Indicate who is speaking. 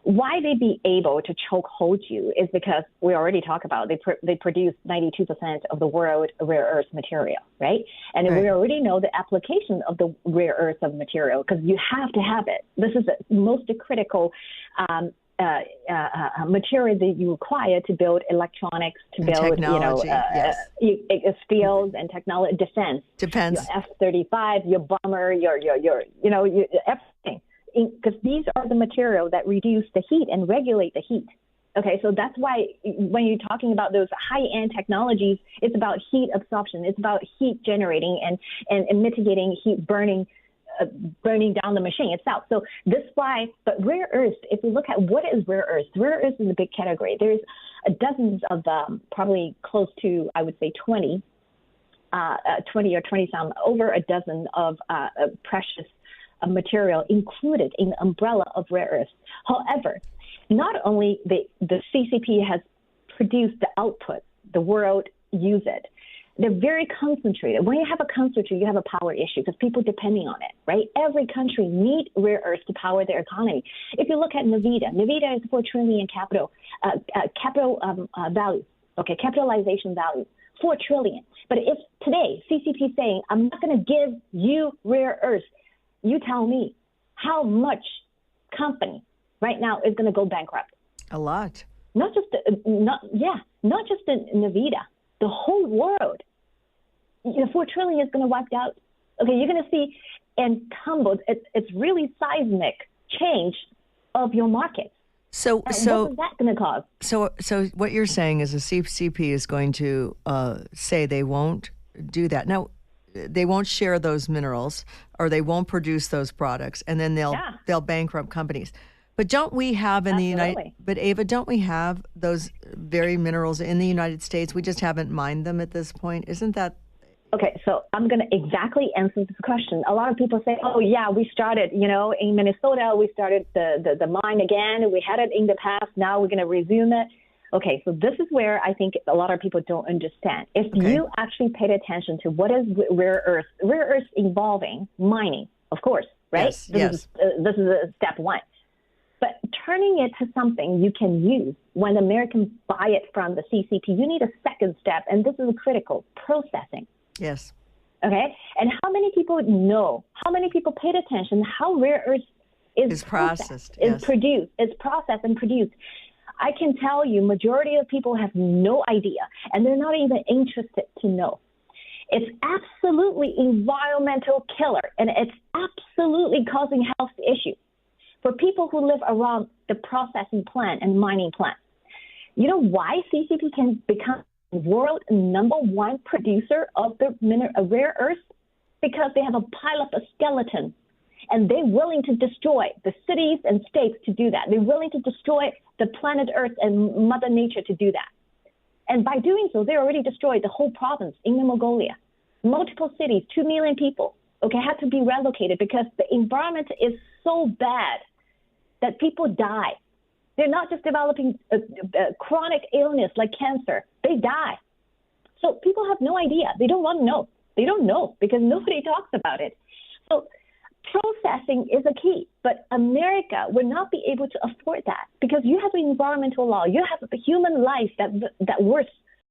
Speaker 1: why they be able to chokehold you is because we already talked about they produce 92% of the world rare earth material, right? And we already know the application of the rare earth of material because you have to have it. This is the most critical material that you require to build electronics, to build
Speaker 2: technology,
Speaker 1: steels and technology, defense. Your F-35, your bomber, your everything. Because these are the material that reduce the heat and regulate the heat. Okay, so that's why when you're talking about those high-end technologies, it's about heat absorption. It's about heat generating and mitigating heat burning down the machine itself. So this why, but rare earth, if you look at what is rare earth is a big category. There's dozens of probably close to, I would say 20 or 20 some, over a dozen of precious material included in the umbrella of rare earth. However, not only the CCP has produced the output, the world use it. They're very concentrated. When you have a concentrate, you have a power issue because people depending on it, right? Every country needs rare earth to power their economy. If you look at NVIDIA is 4 trillion value, okay, capitalization value, 4 trillion. But if today CCP is saying, I'm not going to give you rare earth, you tell me how much company right now is going to go bankrupt?
Speaker 2: A lot.
Speaker 1: Not just the NVIDIA. The whole world, 4 trillion is going to wipe out. Okay, you're going to see and tumbled. It's really seismic change of your market.
Speaker 2: So
Speaker 1: what is that going to cause?
Speaker 2: So what you're saying is the CCP is going to say they won't do that. Now, they won't share those minerals or they won't produce those products, and then they'll bankrupt companies. But don't we have in the United? But Ava, don't we have those very minerals in the United States? We just haven't mined them at this point. Isn't that?
Speaker 1: Okay, so I'm going to exactly answer this question. A lot of people say, "Oh yeah, we started, in Minnesota, we started the mine again. We had it in the past. Now we're going to resume it." Okay, so this is where I think a lot of people don't understand. If you actually paid attention to what is rare earth involving mining, of course, right?
Speaker 2: Yes.
Speaker 1: This is step one. But turning it to something you can use when Americans buy it from the CCP, you need a second step, and this is critical, processing.
Speaker 2: Yes.
Speaker 1: Okay? And how many people know, how many people paid attention how rare earth is
Speaker 2: processed,
Speaker 1: is produced, is processed and produced? I can tell you majority of people have no idea, and they're not even interested to know. It's absolutely environmental killer, and it's absolutely causing health issues for people who live around the processing plant and mining plant. You know why CCP can become world #1 producer of the rare earth? Because they have a pile of a skeleton, and they're willing to destroy the cities and states to do that. They're willing to destroy the planet Earth and Mother Nature to do that. And by doing so, they already destroyed the whole province, Inner Mongolia. Multiple cities, 2 million people, had to be relocated because the environment is so bad that people die. They're not just developing a chronic illness like cancer. They die. So people have no idea. They don't want to know. They don't know because nobody talks about it. So processing is a key. But America would not be able to afford that because you have an environmental law. You have a human life that worth